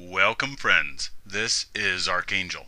Welcome, friends. This is Archangel.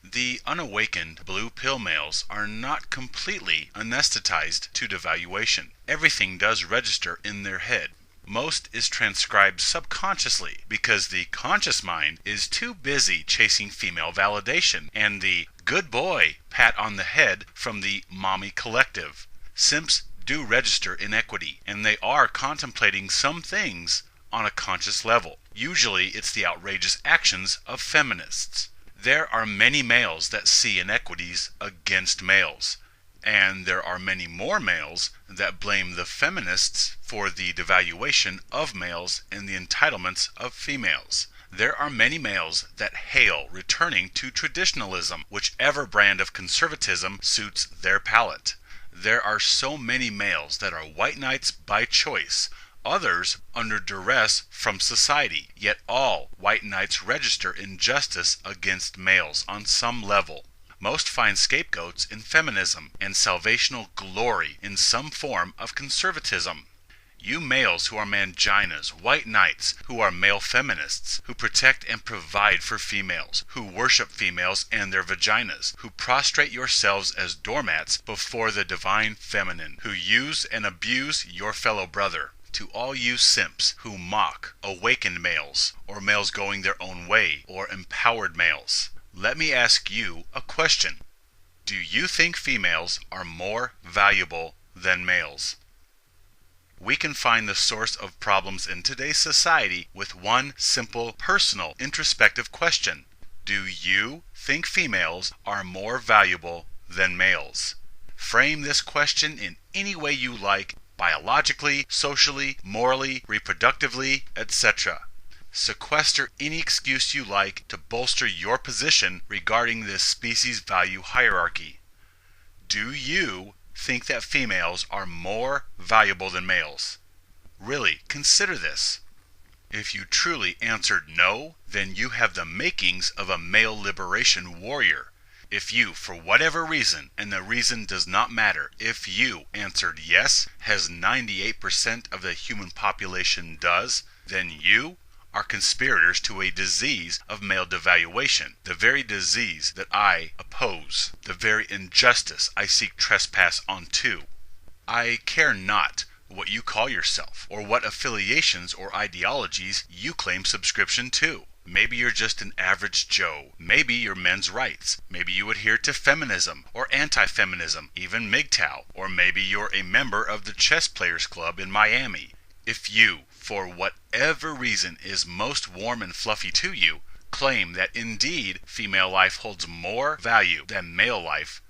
The unawakened blue pill males are not completely anesthetized to devaluation. Everything does register in their head. Most is transcribed subconsciously because the conscious mind is too busy chasing female validation and the good boy pat on the head from the mommy collective. Simps do register inequity, and they are contemplating some things on a conscious level. Usually it's the outrageous actions of feminists. There are many males that see inequities against males, and there are many more males that blame the feminists for the devaluation of males and the entitlements of females. There are many males that hail returning to traditionalism, whichever brand of conservatism suits their palate. There are so many males that are white knights by choice, others under duress from society, yet all white knights register injustice against males on some level. Most find scapegoats in feminism and salvational glory in some form of conservatism. You males who are manginas, white knights, who are male feminists, who protect and provide for females, who worship females and their vaginas, who prostrate yourselves as doormats before the divine feminine, who use and abuse your fellow brother. To all you simps who mock awakened males, or males going their own way, or empowered males, let me ask you a question. Do you think females are more valuable than males? We can find the source of problems in today's society with one simple, personal, introspective question. Do you think females are more valuable than males? Frame this question in any way you like, biologically, socially, morally, reproductively, etc. Sequester any excuse you like to bolster your position regarding this species value hierarchy. Do you think that females are more valuable than males? Really, consider this. If you truly answered no, then you have the makings of a male liberation warrior. If you, for whatever reason, and the reason does not matter, if you answered yes, as 98% of the human population does, then you are conspirators to a disease of male devaluation, the very disease that I oppose, the very injustice I seek trespass onto. I care not what you call yourself, or what affiliations or ideologies you claim subscription to. Maybe you're just an average Joe. Maybe you're men's rights. Maybe you adhere to feminism or anti-feminism, even MGTOW. Or maybe you're a member of the chess players club in Miami. If you, for whatever reason is most warm and fluffy to you, claim that indeed female life holds more value than male life,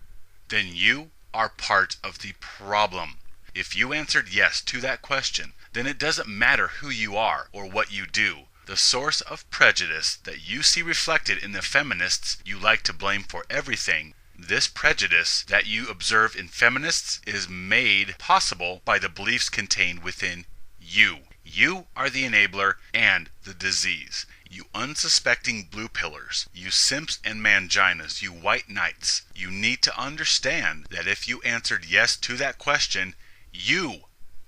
then you are part of the problem. If you answered yes to that question, then it doesn't matter who you are or what you do. The source of prejudice that you see reflected in the feminists you like to blame for everything, this prejudice that you observe in feminists is made possible by the beliefs contained within you. You are the enabler and the disease. You unsuspecting blue pillars, you simps and manginas, you white knights. You need to understand that if you answered yes to that question, you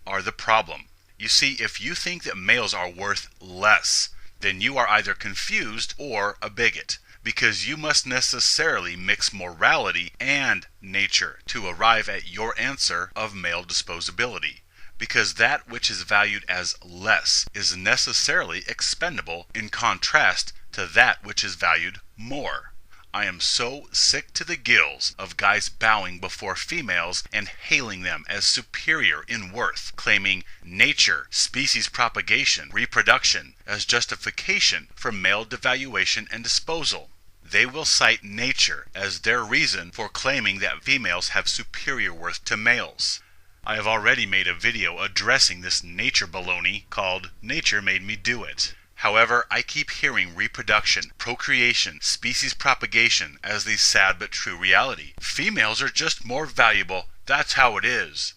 are the problem. You see, if you think that males are worth less, then you are either confused or a bigot, because you must necessarily mix morality and nature to arrive at your answer of male disposability, because that which is valued as less is necessarily expendable in contrast to that which is valued more. I am so sick to the gills of guys bowing before females and hailing them as superior in worth, claiming nature, species propagation, reproduction as justification for male devaluation and disposal. They will cite nature as their reason for claiming that females have superior worth to males. I have already made a video addressing this nature baloney called Nature Made Me Do It. However, I keep hearing reproduction, procreation, species propagation as the sad but true reality. Females are just more valuable. That's how it is.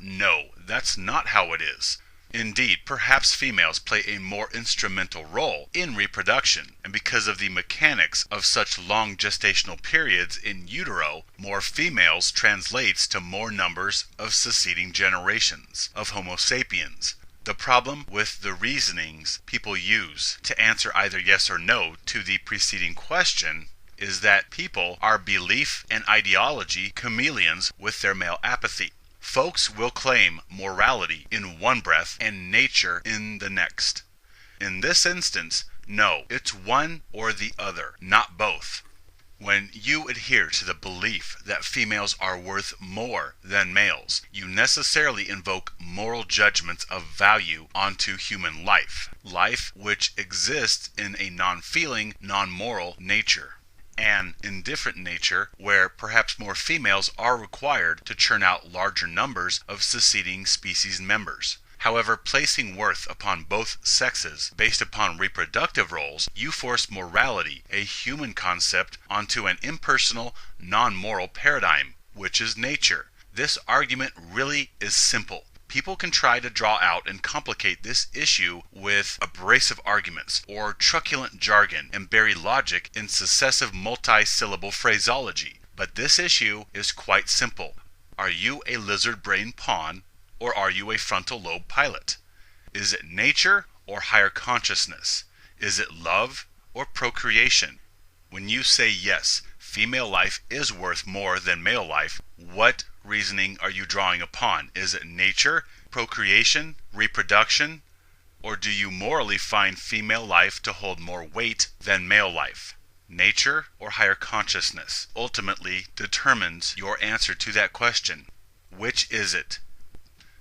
No, that's not how it is. Indeed, perhaps females play a more instrumental role in reproduction, and because of the mechanics of such long gestational periods in utero, more females translates to more numbers of succeeding generations of Homo sapiens. The problem with the reasonings people use to answer either yes or no to the preceding question is that people are belief and ideology chameleons with their male apathy. Folks will claim morality in one breath and nature in the next. In this instance, no, it's one or the other, not both. When you adhere to the belief that females are worth more than males, you necessarily invoke moral judgments of value onto human life, life which exists in a non-feeling, non-moral nature. An indifferent nature where perhaps more females are required to churn out larger numbers of succeeding species members. However, placing worth upon both sexes based upon reproductive roles, you force morality, a human concept, onto an impersonal, non-moral paradigm, which is nature. This argument really is simple. People can try to draw out and complicate this issue with abrasive arguments or truculent jargon and bury logic in successive multi-syllable phraseology. But this issue is quite simple. Are you a lizard brain pawn, or are you a frontal lobe pilot? Is it nature or higher consciousness? Is it love or procreation? When you say yes, female life is worth more than male life, what reasoning are you drawing upon? Is it nature, procreation, reproduction? Or do you morally find female life to hold more weight than male life? Nature or higher consciousness ultimately determines your answer to that question. Which is it?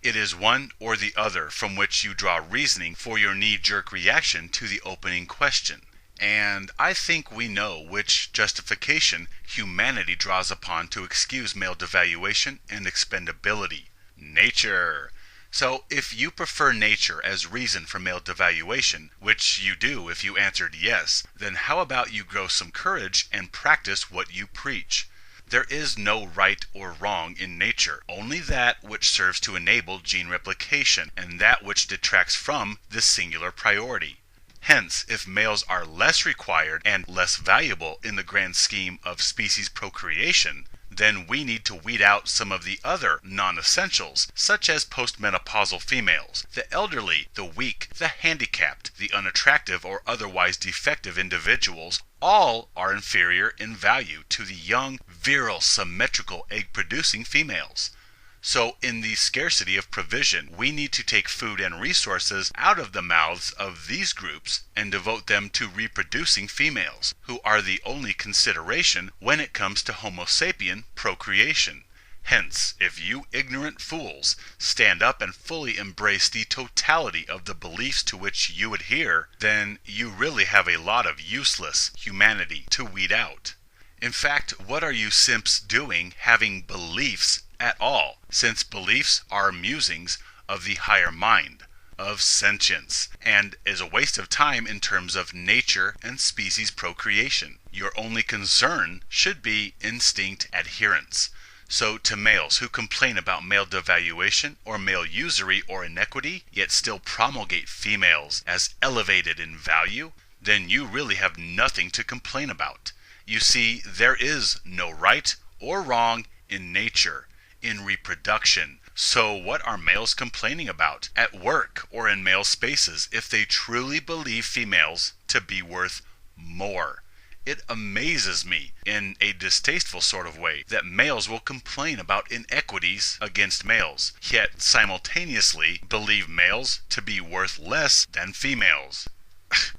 It is one or the other from which you draw reasoning for your knee-jerk reaction to the opening question. And I think we know which justification humanity draws upon to excuse male devaluation and expendability. Nature. So if you prefer nature as reason for male devaluation, which you do if you answered yes, then how about you grow some courage and practice what you preach? There is no right or wrong in nature, only that which serves to enable gene replication, and that which detracts from this singular priority. Hence, if males are less required and less valuable in the grand scheme of species procreation, then we need to weed out some of the other non-essentials, such as postmenopausal females, the elderly, the weak, the handicapped, the unattractive or otherwise defective individuals. All are inferior in value to the young, virile, symmetrical egg-producing females. So in the scarcity of provision, we need to take food and resources out of the mouths of these groups and devote them to reproducing females, who are the only consideration when it comes to Homo sapien procreation. Hence, if you ignorant fools stand up and fully embrace the totality of the beliefs to which you adhere, then you really have a lot of useless humanity to weed out. In fact, what are you simps doing having beliefs at all, since beliefs are musings of the higher mind, of sentience, and is a waste of time in terms of nature and species procreation? Your only concern should be instinct adherence. So to males who complain about male devaluation or male usury or inequity, yet still promulgate females as elevated in value, then you really have nothing to complain about. You see, there is no right or wrong in nature, in reproduction. So what are males complaining about at work or in male spaces if they truly believe females to be worth more? It amazes me, in a distasteful sort of way, that males will complain about inequities against males, yet simultaneously believe males to be worth less than females.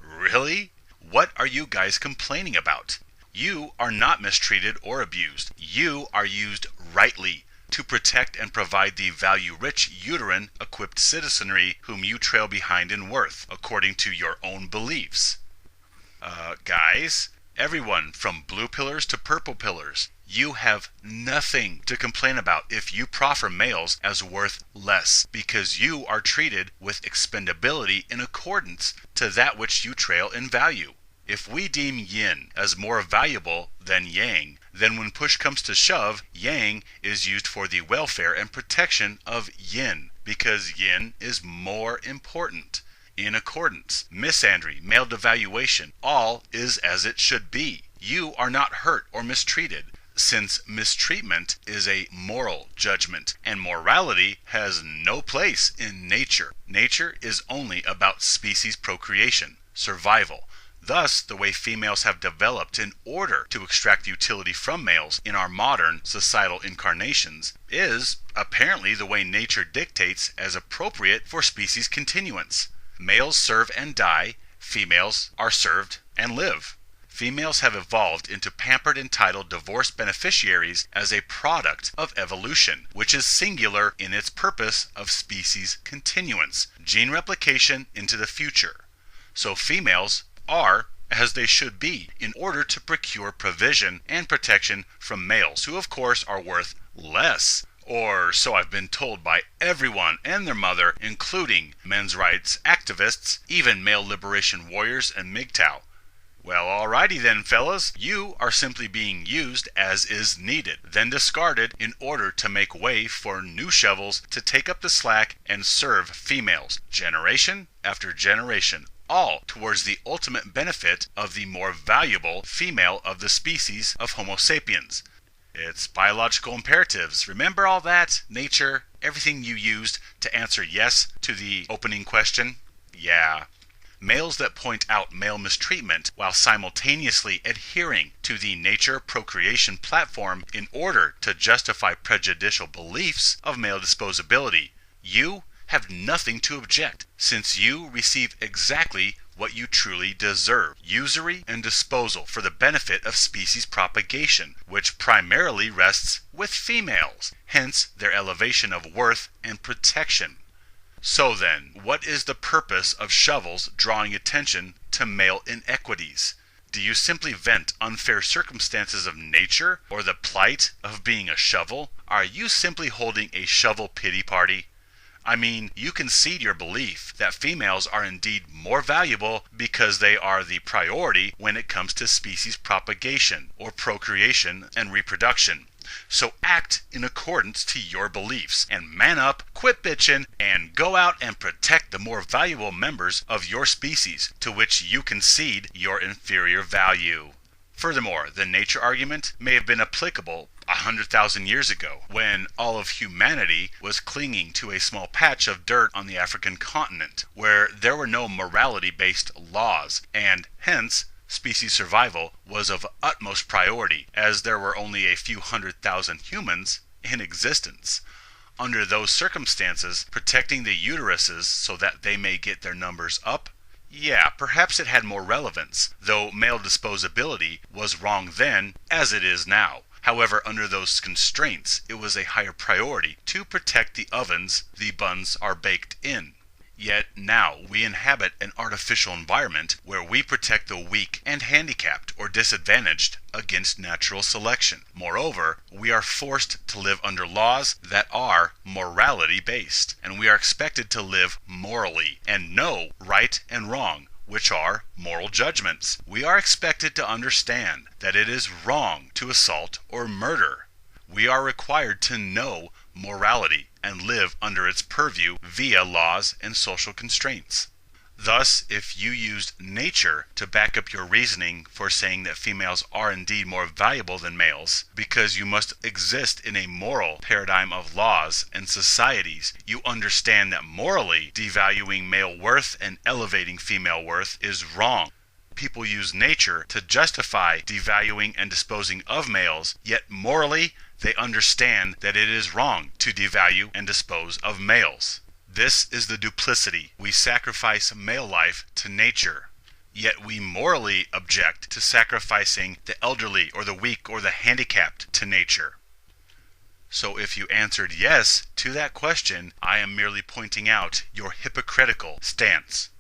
Really? What are you guys complaining about? You are not mistreated or abused. You are used rightly to protect and provide the value-rich, uterine-equipped citizenry whom you trail behind in worth, according to your own beliefs. Guys, everyone from blue pillars to purple pillars, you have nothing to complain about if you proffer males as worth less, because you are treated with expendability in accordance to that which you trail in value. If we deem yin as more valuable than yang, then when push comes to shove, yang is used for the welfare and protection of yin, because yin is more important. In accordance, misandry, male devaluation, all is as it should be. You are not hurt or mistreated. since mistreatment is a moral judgment, and morality has no place in nature. Nature is only about species procreation, survival. Thus, the way females have developed in order to extract utility from males in our modern societal incarnations is apparently the way nature dictates as appropriate for species continuance. Males serve and die, females are served and live. Females have evolved into pampered, entitled, divorced beneficiaries as a product of evolution, which is singular in its purpose of species continuance, gene replication into the future. So females are as they should be in order to procure provision and protection from males, who of course are worth less. Or so I've been told by everyone and their mother, including men's rights activists, even male liberation warriors and MGTOW. Well, alrighty then, fellas. You are simply being used as is needed, then discarded in order to make way for new shovels to take up the slack and serve females, generation after generation, all towards the ultimate benefit of the more valuable female of the species of Homo sapiens. It's biological imperatives. Remember all that? Nature, everything you used to answer yes to the opening question? Yeah. Males that point out male mistreatment while simultaneously adhering to the nature procreation platform in order to justify prejudicial beliefs of male disposability. You have nothing to object, since you receive exactly what you truly deserve: usury and disposal for the benefit of species propagation, which primarily rests with females, hence their elevation of worth and protection. So then, what is the purpose of shovels drawing attention to male inequities? Do you simply vent unfair circumstances of nature, or the plight of being a shovel? Are you simply holding a shovel pity party? I mean, you concede your belief that females are indeed more valuable because they are the priority when it comes to species propagation, or procreation and reproduction. So act in accordance to your beliefs, and man up, quit bitching, and go out and protect the more valuable members of your species, to which you concede your inferior value. Furthermore, the nature argument may have been applicable 100,000 years ago, when all of humanity was clinging to a small patch of dirt on the African continent, where there were no morality-based laws, and hence species survival was of utmost priority, as there were only a few 100,000 humans in existence. Under those circumstances, protecting the uteruses so that they may get their numbers up, yeah, perhaps it had more relevance, though male disposability was wrong then as it is now. However, under those constraints, it was a higher priority to protect the ovens the buns are baked in. Yet now we inhabit an artificial environment where we protect the weak and handicapped or disadvantaged against natural selection. Moreover, we are forced to live under laws that are morality-based, and we are expected to live morally and know right and wrong, which are moral judgments. We are expected to understand that it is wrong to assault or murder. We are required to know morality and live under its purview via laws and social constraints. Thus, if you used nature to back up your reasoning for saying that females are indeed more valuable than males, because you must exist in a moral paradigm of laws and societies, you understand that morally devaluing male worth and elevating female worth is wrong. People use nature to justify devaluing and disposing of males, yet morally they understand that it is wrong to devalue and dispose of males. This is the duplicity. We sacrifice male life to nature, yet we morally object to sacrificing the elderly or the weak or the handicapped to nature. So if you answered yes to that question, I am merely pointing out your hypocritical stance.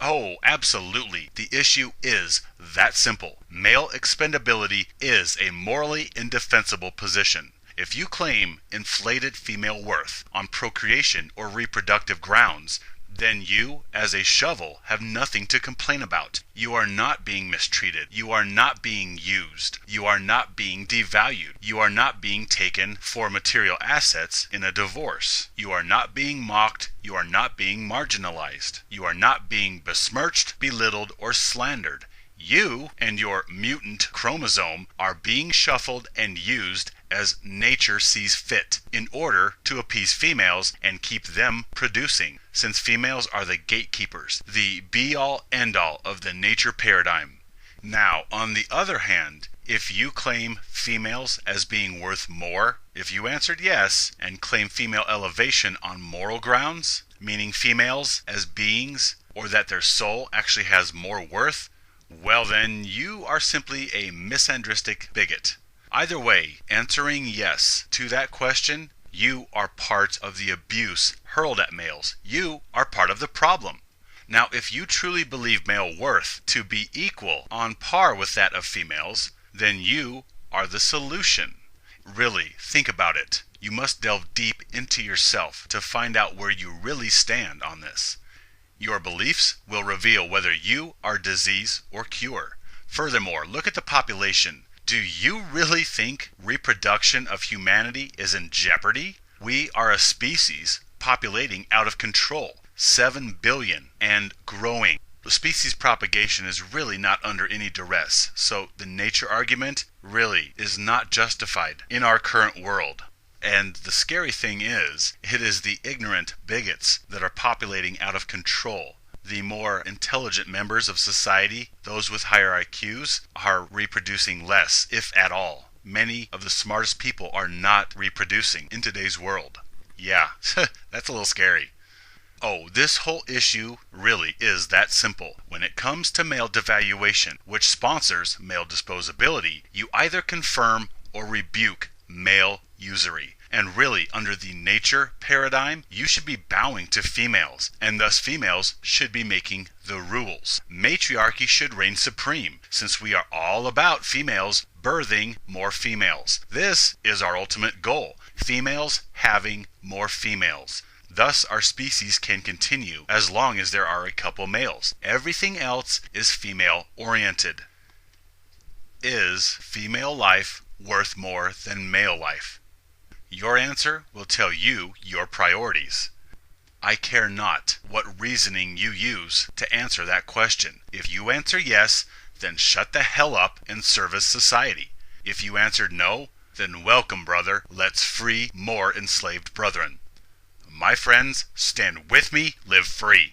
Oh, absolutely. The issue is that simple. Male expendability is a morally indefensible position. If you claim inflated female worth on procreation or reproductive grounds, then you, as a shovel, have nothing to complain about. You are not being mistreated. You are not being used. You are not being devalued. You are not being taken for material assets in a divorce. You are not being mocked. You are not being marginalized. You are not being besmirched, belittled, or slandered. You and your mutant chromosome are being shuffled and used as nature sees fit in order to appease females and keep them producing, since females are the gatekeepers, the be-all end-all of the nature paradigm. Now, on the other hand, if you claim females as being worth more, if you answered yes and claim female elevation on moral grounds, meaning females as beings, or that their soul actually has more worth, well then you are simply a misandristic bigot. Either way, answering yes to that question, you are part of the abuse hurled at males. You are part of the problem. Now, if you truly believe male worth to be equal, on par with that of females, then you are the solution. Really, think about it. You must delve deep into yourself to find out where you really stand on this. Your beliefs will reveal whether you are disease or cure. Furthermore, look at the population. Do you really think reproduction of humanity is in jeopardy? We are a species populating out of control, 7 billion and growing. The species propagation is really not under any duress, so the nature argument really is not justified in our current world. And the scary thing is, it is the ignorant bigots that are populating out of control. The more intelligent members of society, those with higher IQs, are reproducing less, if at all. Many of the smartest people are not reproducing in today's world. Yeah, that's a little scary. Oh, this whole issue really is that simple. When it comes to male devaluation, which sponsors male disposability, you either confirm or rebuke male usury. And really, under the nature paradigm, you should be bowing to females, and thus females should be making the rules. Matriarchy should reign supreme, since we are all about females birthing more females. This is our ultimate goal, females having more females. Thus, our species can continue as long as there are a couple males. Everything else is female-oriented. Is female life worth more than male life? Your answer will tell you your priorities. I care not what reasoning you use to answer that question. If you answer yes, then shut the hell up and service society. If you answered no, then welcome, brother. Let's free more enslaved brethren. My friends, stand with me, live free.